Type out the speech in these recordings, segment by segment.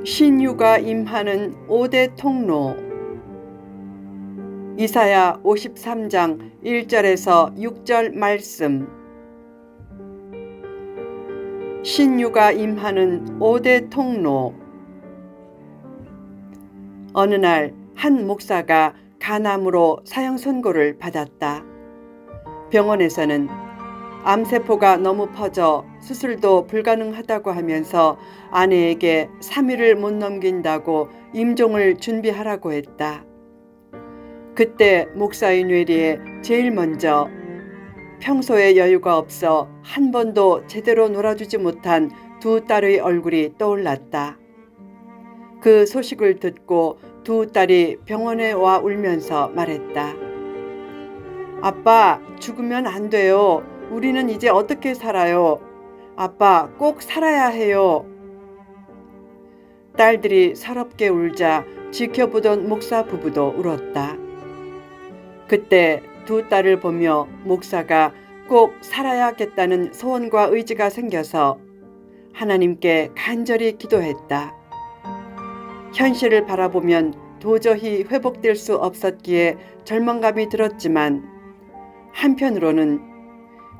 신유가 임하는 5대 통로. 이사야 53장 1절에서 6절 말씀. 신유가 임하는 5대 통로. 어느 날 한 목사가 간암으로 사형 선고를 받았다. 병원에서는 암세포가 너무 퍼져 수술도 불가능하다고 하면서 아내에게 3일을 못 넘긴다고 임종을 준비하라고 했다. 그때 목사의 뇌리에 제일 먼저 평소에 여유가 없어 한 번도 제대로 놀아주지 못한 두 딸의 얼굴이 떠올랐다. 그 소식을 듣고 두 딸이 병원에 와 울면서 말했다. 아빠, 죽으면 안 돼요. 우리는 이제 어떻게 살아요? 아빠, 꼭 살아야 해요. 딸들이 서럽게 울자 지켜보던 목사 부부도 울었다. 그때 두 딸을 보며 목사가 꼭 살아야겠다는 소원과 의지가 생겨서 하나님께 간절히 기도했다. 현실을 바라보면 도저히 회복될 수 없었기에 절망감이 들었지만 한편으로는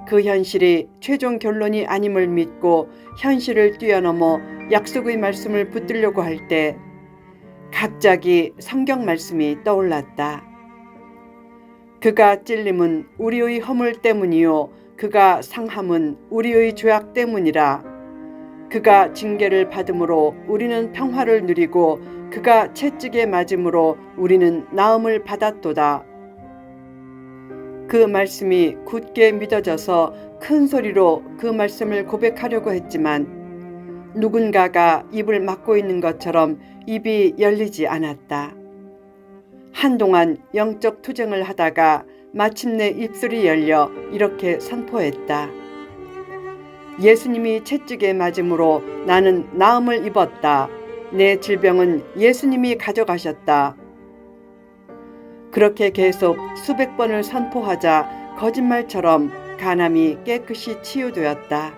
그 현실이 최종 결론이 아님을 믿고 현실을 뛰어넘어 약속의 말씀을 붙들려고 할 때 갑자기 성경 말씀이 떠올랐다. 그가 찔림은 우리의 허물 때문이요 그가 상함은 우리의 죄악 때문이라. 그가 징계를 받음으로 우리는 평화를 누리고 그가 채찍에 맞음으로 우리는 나음을 받았도다. 그 말씀이 굳게 믿어져서 큰 소리로 그 말씀을 고백하려고 했지만 누군가가 입을 막고 있는 것처럼 입이 열리지 않았다. 한동안 영적 투쟁을 하다가 마침내 입술이 열려 이렇게 선포했다. 예수님이 채찍에 맞음으로 나는 나음을 입었다. 내 질병은 예수님이 가져가셨다. 그렇게 계속 수백 번을 선포하자 거짓말처럼 간암이 깨끗이 치유되었다.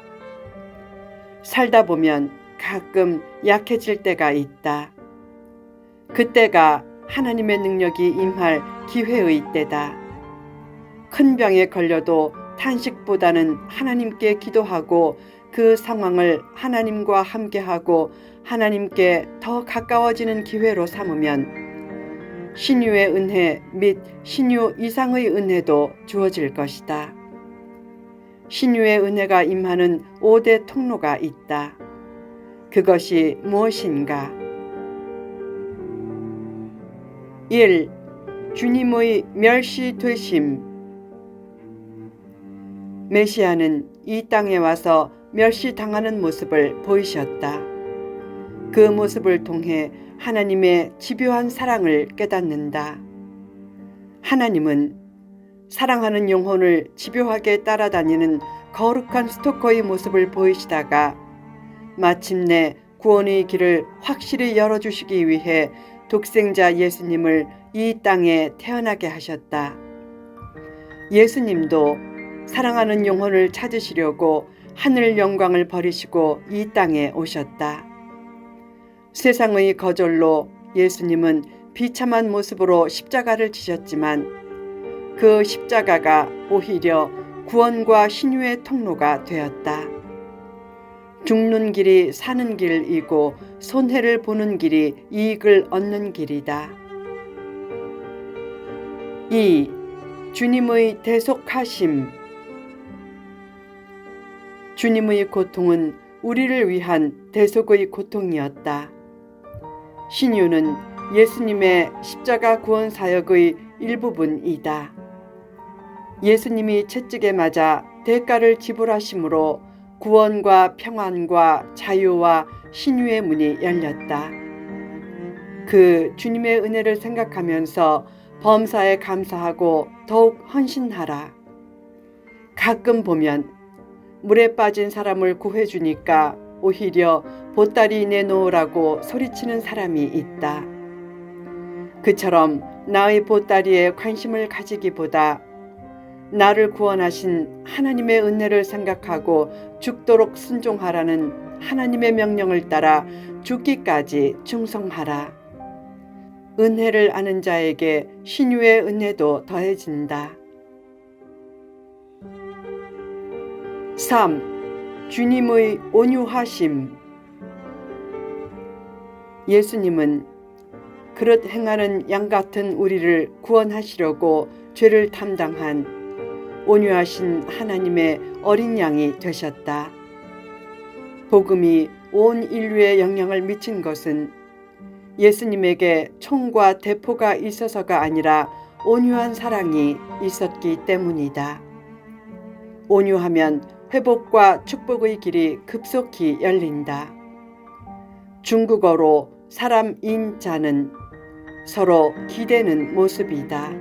살다 보면 가끔 약해질 때가 있다. 그때가 하나님의 능력이 임할 기회의 때다. 큰 병에 걸려도 탄식보다는 하나님께 기도하고 그 상황을 하나님과 함께하고 하나님께 더 가까워지는 기회로 삼으면 신유의 은혜 및 신유 이상의 은혜도 주어질 것이다. 신유의 은혜가 임하는 5대 통로가 있다. 그것이 무엇인가? 1. 주님의 멸시되심. 메시아는 이 땅에 와서 멸시당하는 모습을 보이셨다. 그 모습을 통해 하나님의 집요한 사랑을 깨닫는다. 하나님은 사랑하는 영혼을 집요하게 따라다니는 거룩한 스토커의 모습을 보이시다가 마침내 구원의 길을 확실히 열어주시기 위해 독생자 예수님을 이 땅에 태어나게 하셨다. 예수님도 사랑하는 영혼을 찾으시려고 하늘 영광을 버리시고 이 땅에 오셨다. 세상의 거절로 예수님은 비참한 모습으로 십자가를 지셨지만 그 십자가가 오히려 구원과 신유의 통로가 되었다. 죽는 길이 사는 길이고 손해를 보는 길이 이익을 얻는 길이다. 2. 주님의 대속하심. 주님의 고통은 우리를 위한 대속의 고통이었다. 신유는 예수님의 십자가 구원 사역의 일부분이다. 예수님이 채찍에 맞아 대가를 지불하심으로 구원과 평안과 자유와 신유의 문이 열렸다. 그 주님의 은혜를 생각하면서 범사에 감사하고 더욱 헌신하라. 가끔 보면 물에 빠진 사람을 구해주니까 오히려 보따리 내놓으라고 소리치는 사람이 있다. 그처럼 나의 보따리에 관심을 가지기보다 나를 구원하신 하나님의 은혜를 생각하고 죽도록 순종하라는 하나님의 명령을 따라 죽기까지 충성하라. 은혜를 아는 자에게 신유의 은혜도 더해진다. 3. 주님의 온유하심. 예수님은 그릇 행하는 양 같은 우리를 구원하시려고 죄를 담당한 온유하신 하나님의 어린 양이 되셨다. 복음이 온 인류에 영향을 미친 것은 예수님에게 총과 대포가 있어서가 아니라 온유한 사랑이 있었기 때문이다. 온유하면 회복과 축복의 길이 급속히 열린다. 중국어로 사람인 자는 서로 기대는 모습이다.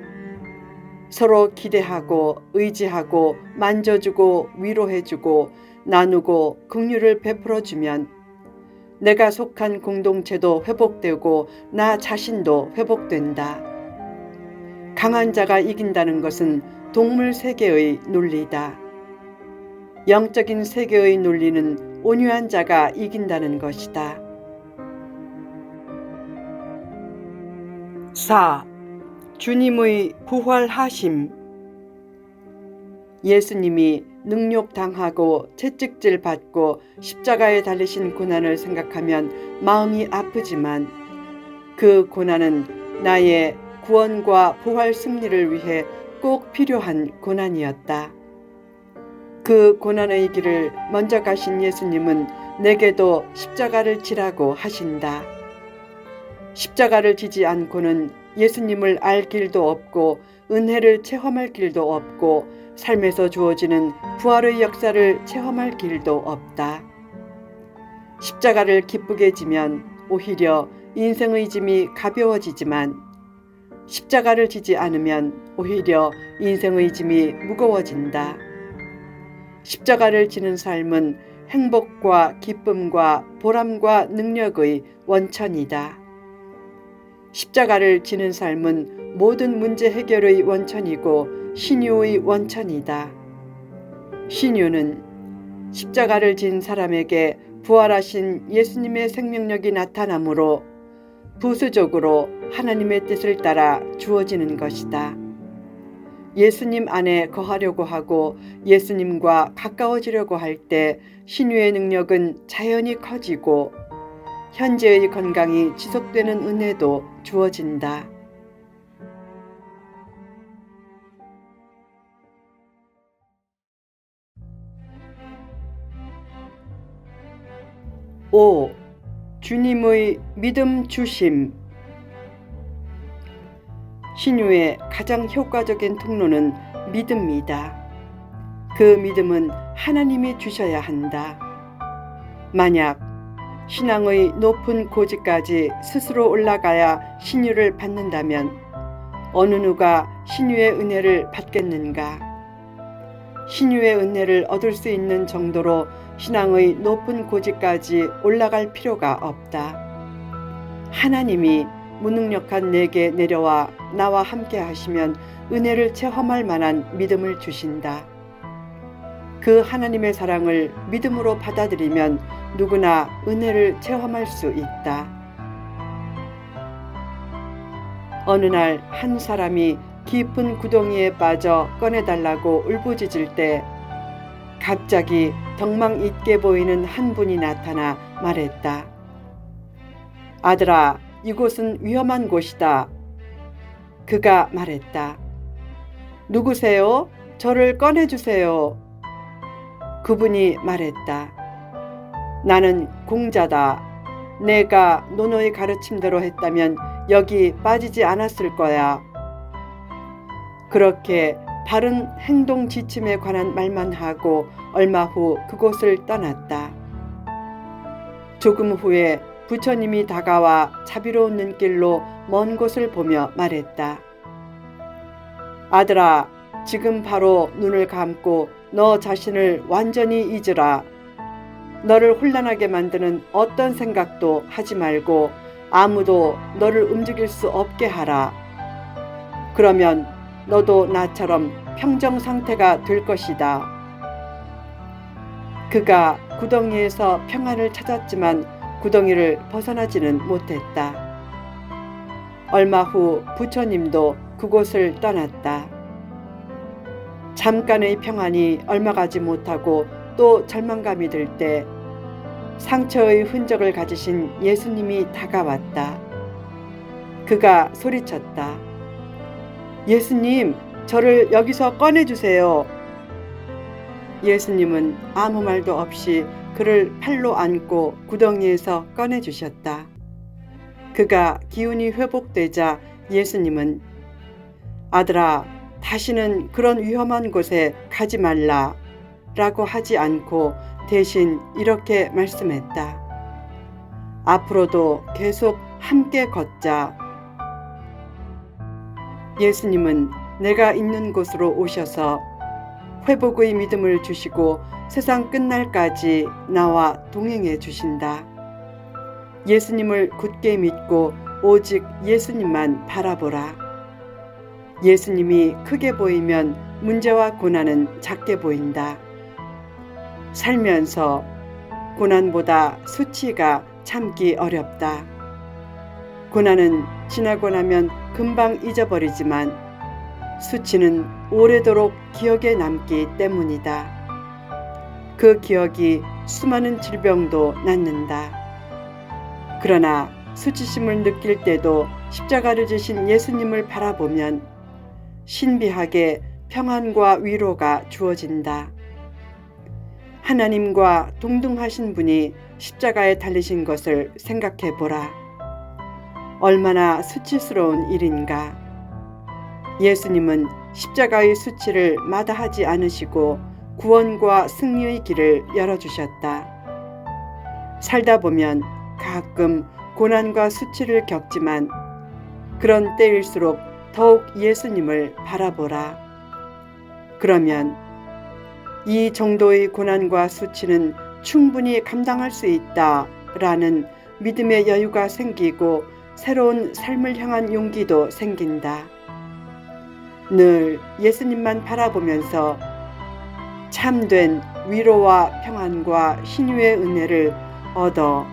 서로 기대하고 의지하고 만져주고 위로해주고 나누고 긍휼을 베풀어주면 내가 속한 공동체도 회복되고 나 자신도 회복된다. 강한 자가 이긴다는 것은 동물 세계의 논리다. 영적인 세계의 논리는 온유한 자가 이긴다는 것이다. 4. 주님의 부활하심. 예수님이 능욕당하고 채찍질 받고 십자가에 달리신 고난을 생각하면 마음이 아프지만 그 고난은 나의 구원과 부활 승리를 위해 꼭 필요한 고난이었다. 그 고난의 길을 먼저 가신 예수님은 내게도 십자가를 지라고 하신다. 십자가를 지지 않고는 예수님을 알 길도 없고 은혜를 체험할 길도 없고 삶에서 주어지는 부활의 역사를 체험할 길도 없다. 십자가를 기쁘게 지면 오히려 인생의 짐이 가벼워지지만 십자가를 지지 않으면 오히려 인생의 짐이 무거워진다. 십자가를 지는 삶은 행복과 기쁨과 보람과 능력의 원천이다. 십자가를 지는 삶은 모든 문제 해결의 원천이고 신유의 원천이다. 신유는 십자가를 진 사람에게 부활하신 예수님의 생명력이 나타나므로 부수적으로 하나님의 뜻을 따라 주어지는 것이다. 예수님 안에 거하려고 하고 예수님과 가까워지려고 할 때 신유의 능력은 자연히 커지고 현재의 건강이 지속되는 은혜도 주어진다. 5. 주님의 믿음 주심. 신유의 가장 효과적인 통로는 믿음이다. 그 믿음은 하나님이 주셔야 한다. 만약 신앙의 높은 고지까지 스스로 올라가야 신유를 받는다면 어느 누가 신유의 은혜를 받겠는가? 신유의 은혜를 얻을 수 있는 정도로 신앙의 높은 고지까지 올라갈 필요가 없다. 하나님이 무능력한 내게 내려와 나와 함께 하시면 은혜를 체험할 만한 믿음을 주신다. 그 하나님의 사랑을 믿음으로 받아들이면 누구나 은혜를 체험할 수 있다. 어느 날 한 사람이 깊은 구덩이에 빠져 꺼내달라고 울부짖을 때 갑자기 덕망 있게 보이는 한 분이 나타나 말했다. 아들아, 이곳은 위험한 곳이다. 그가 말했다. 누구세요? 저를 꺼내주세요. 그분이 말했다. 나는 공자다. 내가 노노의 가르침대로 했다면 여기 빠지지 않았을 거야. 그렇게 바른 행동 지침에 관한 말만 하고 얼마 후 그곳을 떠났다. 조금 후에 부처님이 다가와 자비로운 눈길로 먼 곳을 보며 말했다. 아들아, 지금 바로 눈을 감고 너 자신을 완전히 잊으라. 너를 혼란하게 만드는 어떤 생각도 하지 말고 아무도 너를 움직일 수 없게 하라. 그러면 너도 나처럼 평정 상태가 될 것이다. 그가 구덩이에서 평안을 찾았지만 구덩이를 벗어나지는 못했다. 얼마 후 부처님도 그곳을 떠났다. 잠깐의 평안이 얼마 가지 못하고 또 절망감이 들 때 상처의 흔적을 가지신 예수님이 다가왔다. 그가 소리쳤다. 예수님, 저를 여기서 꺼내주세요. 예수님은 아무 말도 없이 그를 팔로 안고 구덩이에서 꺼내주셨다. 그가 기운이 회복되자 예수님은 아들아, 다시는 그런 위험한 곳에 가지 말라 라고 하지 않고 대신 이렇게 말씀했다. 앞으로도 계속 함께 걷자. 예수님은 내가 있는 곳으로 오셔서 회복의 믿음을 주시고 세상 끝날까지 나와 동행해 주신다. 예수님을 굳게 믿고 오직 예수님만 바라보라. 예수님이 크게 보이면 문제와 고난은 작게 보인다. 살면서 고난보다 수치가 참기 어렵다. 고난은 지나고 나면 금방 잊어버리지만 수치는 오래도록 기억에 남기 때문이다. 그 기억이 수많은 질병도 낳는다. 그러나 수치심을 느낄 때도 십자가를 지신 예수님을 바라보면 신비하게 평안과 위로가 주어진다. 하나님과 동등하신 분이 십자가에 달리신 것을 생각해 보라. 얼마나 수치스러운 일인가. 예수님은 십자가의 수치를 마다하지 않으시고 구원과 승리의 길을 열어주셨다. 살다 보면 가끔 고난과 수치를 겪지만 그런 때일수록 더욱 예수님을 바라보라. 그러면 이 정도의 고난과 수치는 충분히 감당할 수 있다라는 믿음의 여유가 생기고 새로운 삶을 향한 용기도 생긴다. 늘 예수님만 바라보면서 참된 위로와 평안과 신유의 은혜를 얻어내라.